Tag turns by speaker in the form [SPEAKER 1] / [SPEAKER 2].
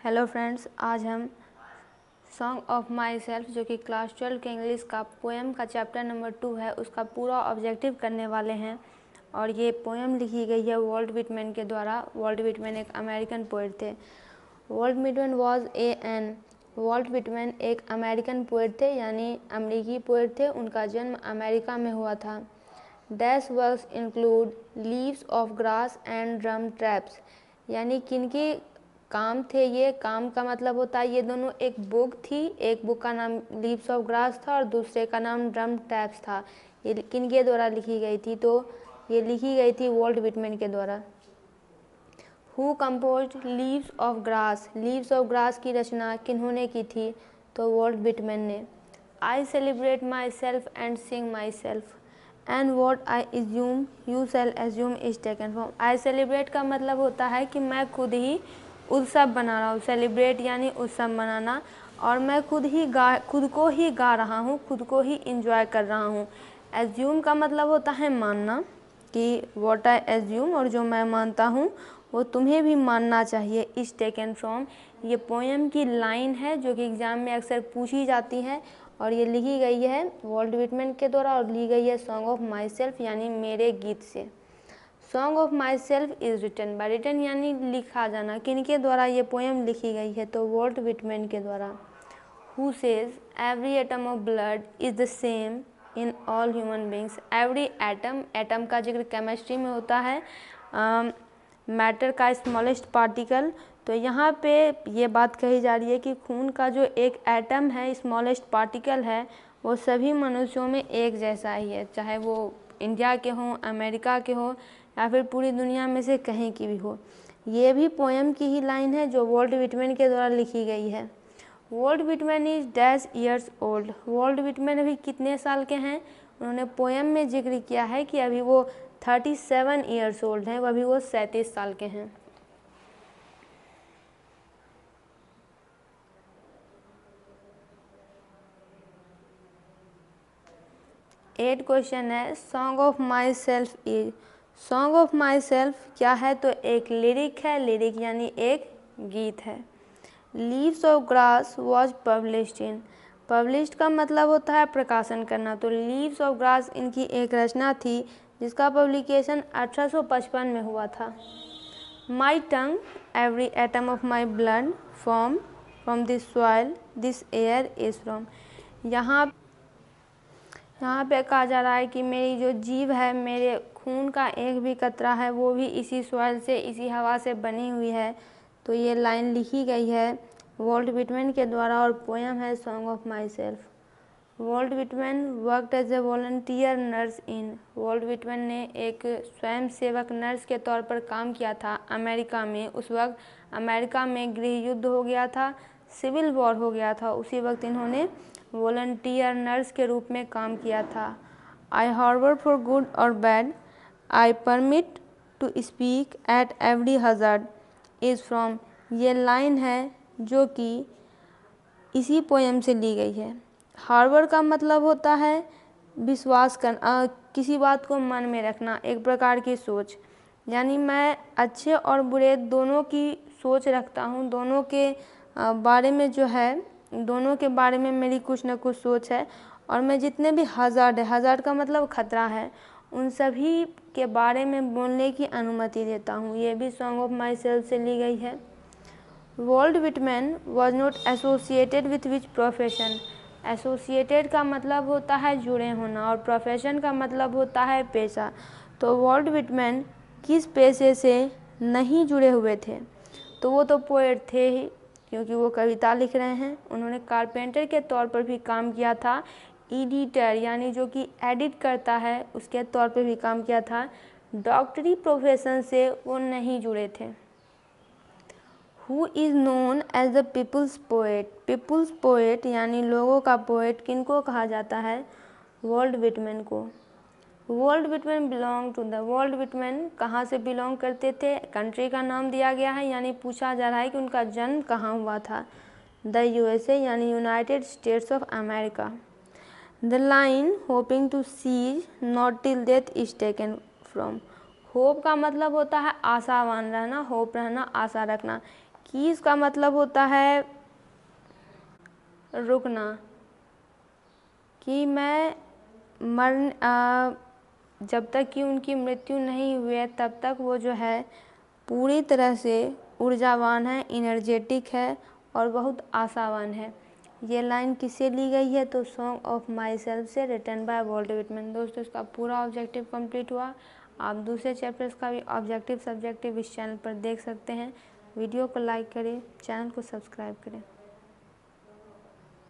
[SPEAKER 1] Hello friends, आज हम song of my self जो कि क्लास 12 के इंग्लिश का पोएम का चैप्टर नंबर 2 है, उसका पूरा ऑब्जेक्टिव करने वाले हैं। और ये पोएम लिखी गई है वॉल्ट विटमैन के द्वारा। वॉल्ट विटमैन एक अमेरिकन पोएट थे। वॉल्ट विटमैन एक अमेरिकन पोएट थे, यानी अमेरिकी पोएट थे। उनका जन्म अमेरिका में हुआ था। Dash works include leaves of grass and drum traps, यानी किनके काम थे ये। काम का मतलब होता है, ये दोनों एक बुक थी। एक बुक का नाम लीव्स ऑफ ग्रास था और दूसरे का नाम ड्रम ट्रैप्स था। ये किनके द्वारा लिखी गई थी? तो ये लिखी गई थी वॉल्ट विटमैन के द्वारा। Who composed leaves of grass, leaves of grass की रचना किन्होंने की थी? तो वॉल्ट विटमैन ने। I celebrate my self and Singh my self and what I assume you shall assume is taken from. I celebrate का मतलब होता है कि मैं खुद ही उत्सव बना रहा हूँ। सेलिब्रेट यानी उत्सव मनाना। और मैं खुद को ही गा रहा हूँ, खुद को ही इंजॉय कर रहा हूँ। एज्यूम का मतलब होता है मानना, कि व्हाट आई एज्यूम, और जो मैं मानता हूँ वो तुम्हें भी मानना चाहिए। इज टेकन फ्रॉम, ये पोएम की लाइन है जो कि एग्ज़ाम में अक्सर पूछी जाती है। और ये लिखी गई है वॉल्ट विटमैन के द्वारा और ली गई है सॉन्ग ऑफ माई सेल्फ यानी मेरे गीत से। Song of myself is written by, written यानी लिखा जाना। किनके द्वारा ये पोएम लिखी गई है? तो वॉल्ट विटमैन के द्वारा। Who says every atom of blood is the same in all human beings. Every atom, atom का जिक्र केमिस्ट्री में होता है, मैटर का स्मॉलेस्ट पार्टिकल। तो यहाँ पे ये बात कही जा रही है कि खून का जो एक एटम है, स्मॉलेस्ट पार्टिकल है, वो सभी मनुष्यों में एक जैसा ही है, चाहे वो इंडिया के हों, अमेरिका के हों या फिर पूरी दुनिया में से कहीं की भी हो। ये भी पोएम की ही लाइन है जो वॉल्ट विटमैन के द्वारा लिखी गई है। Walt Whitman is dash years old. Walt Whitman अभी कितने साल के हैं? उन्होंने पोएम में जिक्र किया है कि अभी वो 37 ईयर्स ओल्ड हैं, अभी वो 37 साल के हैं। एट क्वेश्चन है, song of my self is. Song of my self क्या है? तो एक लिरिक है। लिरिक यानी एक गीत है। Leaves of grass was published in. Published का मतलब होता है प्रकाशन करना। तो लीव्स ऑफ ग्रास इनकी एक रचना थी जिसका पब्लिकेशन 1855 में हुआ था। My tongue every atom of my blood from this soil this air is from. यहाँ पे कहा जा रहा है कि मेरी जो जीभ है, मेरे खून का एक भी कतरा है, वो भी इसी सॉइल से, इसी हवा से बनी हुई है। तो ये लाइन लिखी गई है वॉल्ट विटमैन के द्वारा और पोएम है song of myself. Walt Whitman worked as a volunteer nurse in. Walt Whitman ने एक स्वयं सेवक नर्स के तौर पर काम किया था अमेरिका में। उस वक्त अमेरिका में गृह युद्ध हो गया था, सिविल वॉर हो गया था। उसी वक्त इन्होंने वॉलंटियर नर्स के रूप में काम किया था। आई हार्बर फॉर गुड और bad, I permit to speak at every hazard is from. ये लाइन है जो कि इसी पोएम से ली गई है। हार्बर का मतलब होता है विश्वास करना, किसी बात को मन में रखना, एक प्रकार की सोच। यानी मैं अच्छे और बुरे दोनों की सोच रखता हूँ, दोनों के बारे में जो है, दोनों के बारे में मेरी कुछ न कुछ सोच है। और मैं जितने भी हज़ार्ड है, हज़ार्ड का मतलब खतरा है, उन सभी के बारे में बोलने की अनुमति देता हूँ। ये भी सॉन्ग ऑफ माई सेल्फ से ली गई है। Walt Whitman was not associated with which profession. Associated का मतलब होता है जुड़े होना और प्रोफेशन का मतलब होता है पेशा। तो वॉल्ट विटमैन किस पेशे से नहीं जुड़े हुए थे? तो वो तो पोएट थे ही, क्योंकि वो कविता लिख रहे हैं। उन्होंने कारपेंटर के तौर पर भी काम किया था। एडिटर यानी जो कि एडिट करता है, उसके तौर पर भी काम किया था। डॉक्टरी प्रोफेशन से वो नहीं जुड़े थे। Who is known as the people's poet. People's poet यानी लोगों का पोएट किनको कहा जाता है? वॉल्ट विटमैन को। Walt Whitman belong to the. Walt Whitman कहाँ से बिलोंग करते थे? कंट्री का नाम दिया गया है, यानी पूछा जा रहा है कि उनका जन्म कहाँ हुआ था। द यूएसए यानी United States of America. The line hoping to cease not till death is taken from. Hope का मतलब होता है आशावान रहना, होप रहना, आशा रखना। कीज का मतलब होता है रुकना, कि मैं जब तक कि उनकी मृत्यु नहीं हुई है तब तक वो जो है पूरी तरह से ऊर्जावान है, इनर्जेटिक है और बहुत आशावान है। ये लाइन किससे ली गई है? तो सॉन्ग ऑफ माई सेल्फ से, रिटन बाय वॉल्ट विटमैन। दोस्तों इसका पूरा ऑब्जेक्टिव कंप्लीट हुआ। आप दूसरे चैप्टर्स का भी ऑब्जेक्टिव सब्जेक्टिव इस चैनल पर देख सकते हैं। वीडियो को लाइक करें, चैनल को सब्सक्राइब करें।